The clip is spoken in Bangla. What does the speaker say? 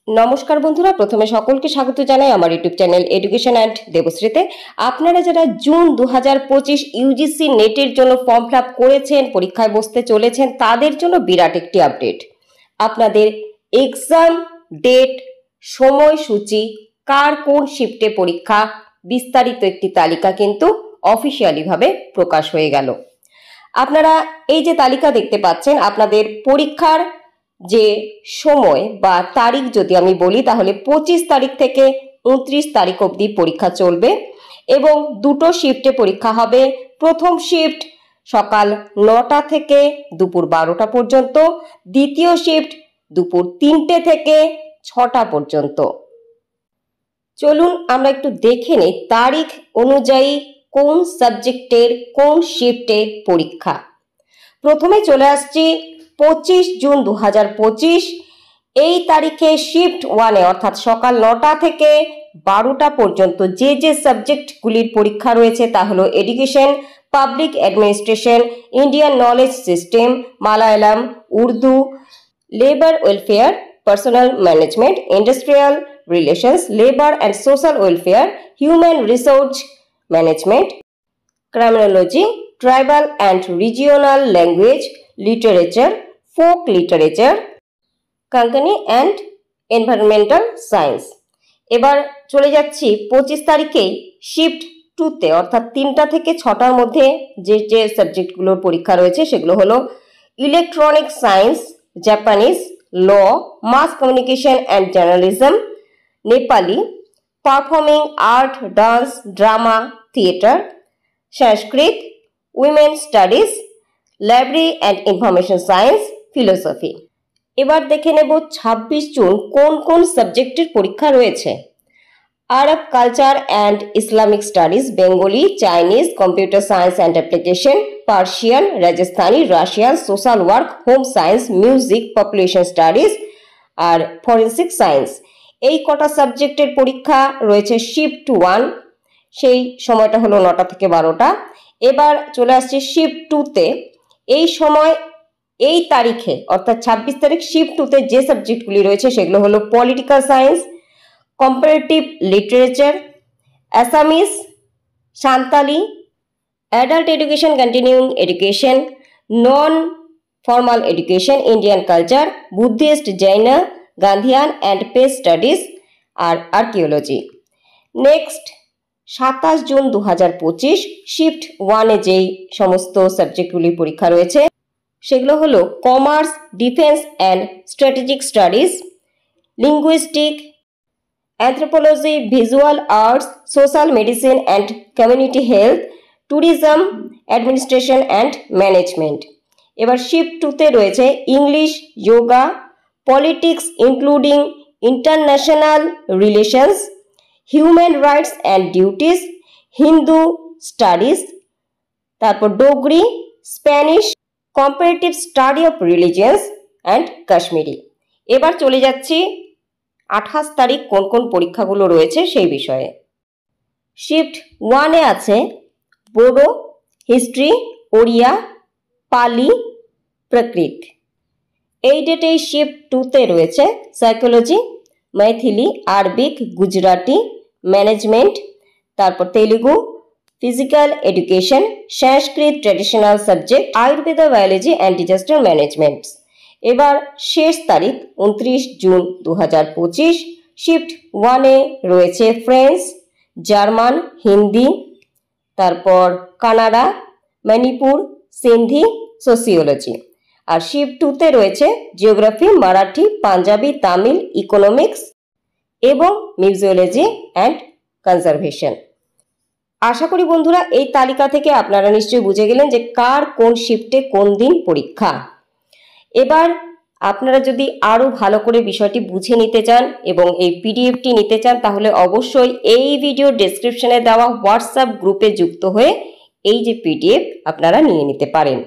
নমস্কার বন্ধুরা, প্রথমে সকলকে স্বাগত জানাই আমার ইউটিউব চ্যানেল এডুকেশন অ্যান্ড দেবশ্রীতে। আপনারা যারা জুন 2025 ইউজিসি নেটের জন্য ফর্ম ফিল আপ করেছেন, পরীক্ষায় বসতে চলেছেন, তাদের জন্য বিরাট একটি আপডেট। আপনাদের এক্সাম ডেট, সময়সূচি, কার কোন শিফটে পরীক্ষা, বিস্তারিত একটি তালিকা কিন্তু অফিসিয়ালি ভাবে প্রকাশ হয়ে গেল। আপনারা এই যে তালিকা দেখতে পাচ্ছেন, আপনাদের পরীক্ষার যে সময় বা তারিখ যদি আমি বলি, তাহলে 25 তারিখ থেকে 29 তারিখ অবধি পরীক্ষা চলবে এবং দুটো শিফটে পরীক্ষা হবে। প্রথম শিফট সকাল 9টা থেকে দুপুর 12টা পর্যন্ত, দ্বিতীয় শিফট দুপুর 3টে থেকে 6টা পর্যন্ত। চলুন আমরা একটু দেখে নিই তারিখ অনুযায়ী কোন সাবজেক্টের কোন শিফটে পরীক্ষা। প্রথমে চলে আসছি 25 জুন 2025। এই তারিখে শিফট 1-এ অর্থাৎ সকাল 9টা থেকে 12টা পর্যন্ত যে যে সাবজেক্টগুলির পরীক্ষা রয়েছে তা হলো education, public administration, Indian knowledge system, Malayalam, Urdu, labour welfare, personnel management, industrial relations, labour and social welfare, human resource management, criminology, tribal and regional language, literature, folk literature, Konkani and environmental science. এবার চলে যাচ্ছি 25 তারিখেই শিফট 2-তে অর্থাৎ 3টা থেকে 6টার মধ্যে যে যে সাবজেক্টগুলোর পরীক্ষা রয়েছে সেগুলো হলো electronic science, Japanese, law, mass communication and journalism, Nepali, performing art, dance, drama, theatre, Sanskrit, women studies, library and information science, philosophy. এবার দেখে নেব 26 জুন কোন কোন সাবজেক্টের পরীক্ষা রয়েছে। Arab culture and Islamic studies, Bengali, Chinese, computer science and application, Persian, Rajasthani, Russian, social work, home science, music, population studies আর ফরেন্সিক সায়েন্স। এই কটা সাবজেক্টের পরীক্ষা রয়েছে শিফট 1, সেই সময়টা হলো 9টা থেকে 12টা। এবার চলে আসছে শিফট 2-তে। এই সময় এই তারিখে অর্থাৎ 26 তারিখ শিফট 2-তে যে সাবজেক্টগুলি রয়েছে সেগুলো হলো political science, comparative literature, Assamese, Santali, adult education, continuing education, non formal education, Indian culture, Buddhist, Jain, Gandhian and peace studies আর আর্কিওলজি। নেক্সট 27 জুন 2025 শিফট 1-এ যেই সমস্ত সাবজেক্টগুলির পরীক্ষা রয়েছে সেগুলো হলো commerce, defence and strategic studies, linguistic, anthropology, visual arts, social medicine and community health, tourism, administration and management. এবার শিফট 2-তে রয়েছে English, yoga, politics including international relations, human rights and duties, Hindu studies, তারপর Dogri, Spanish, comparative study of religions and Kashmiri. এবার চলে যাচ্ছি 28 তারিখ কোন কোন পরীক্ষাগুলো রয়েছে সেই বিষয়ে। শিফট 1-এ আছে বোডো, হিস্ট্রি, ওড়িয়া, পালি, প্রাকৃত। এই ডেটেই শিফট 2-তে রয়েছে psychology, Maithili, Arabic, Gujarati, management, তারপর Telugu, physical education, Sanskrit traditional subject, Ayurveda, biology and disaster management. এবার শেষ তারিখ 29 জুন 2025 শিফট 1-এ রয়েছে ফ্রেঞ্চ, জার্মান, হিন্দি, তারপর কানাডা, মণিপুর, সিন্ধি, সোসিওলজি। আর শিফট 2-তে রয়েছে জিওগ্রাফি, মারাঠি, পাঞ্জাবি, তামিল, ইকোনমিক্স এবং মিউজিওলজি অ্যান্ড কনজারভেশন। আশা করি বন্ধুরা এই তালিকা থেকে আপনারা নিশ্চয়ই বুঝে গেলেন যে কার কোন শিফটে কোন দিন পরীক্ষা। এবার আপনারা যদি আরও ভালো করে বিষয়টি বুঝে নিতে চান এবং এই পিডিএফটি নিতে চান তাহলে অবশ্যই এই ভিডিও ডেসক্রিপশনে দেওয়া হোয়াটসঅ্যাপ গ্রুপে যুক্ত হয়ে এই যে পিডিএফ আপনারা নিয়ে নিতে পারেন।